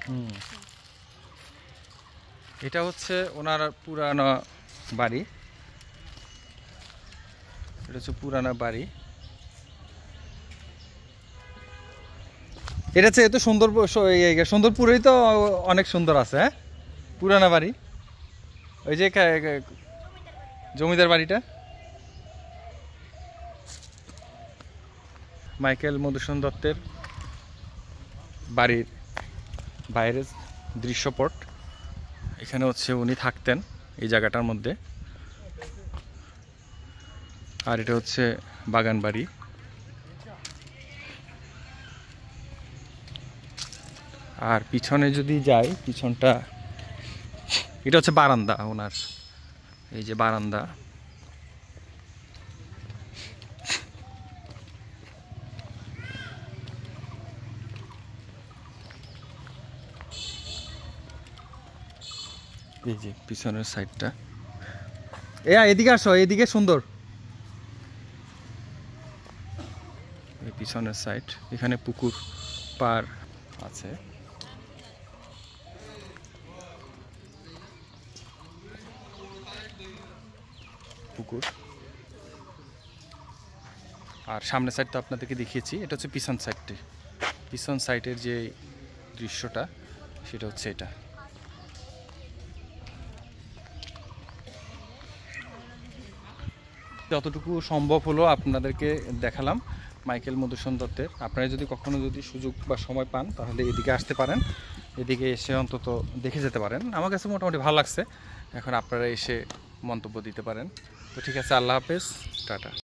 হুম, এটা হচ্ছে ওনার পুরানো বাড়ি। এটা হচ্ছে পুরানো বাড়ি। এটা হচ্ছে এত সুন্দর, সুন্দরপুরেই তো অনেক সুন্দর আছে। হ্যাঁ, পুরানো বাড়ি। ওই যে জমিদার বাড়িটা, মাইকেল মধুসূদন দত্তের বাড়ির বাইরের দৃশ্যপট। এখানে হচ্ছে উনি থাকতেন এই জায়গাটার মধ্যে। আর এটা হচ্ছে বাগান বাড়ি। আর পিছনে যদি যাই, পিছনটা এটা হচ্ছে বারান্দা ওনার। এই যে বারান্দা, এই যে পিছনের সাইডটা। এদিকে আসো, এদিকে সুন্দর। এই পিছনের সাইড, এখানে পুকুর পার আছে। পুকুর। আর সামনের সাইড তো আপনাদেরকে দেখিয়েছি। এটা হচ্ছে পিছন সাইডটি। পিছন সাইডের যে দৃশ্যটা সেটা হচ্ছে এটা। যতটুকু সম্ভব হলো আপনাদেরকে দেখালাম মাইকেল মধুসূদন দত্তের। আপনারা যদি কখনো যদি সুযোগ বা সময় পান তাহলে এদিকে আসতে পারেন, এদিকে এসে অন্তত দেখে যেতে পারেন। আমার কাছে মোটামুটি ভালো লাগছে। এখন আপনারা এসে মন্তব্য দিতে পারেন। তো ঠিক আছে, আল্লাহ হাফেজ, টাটা।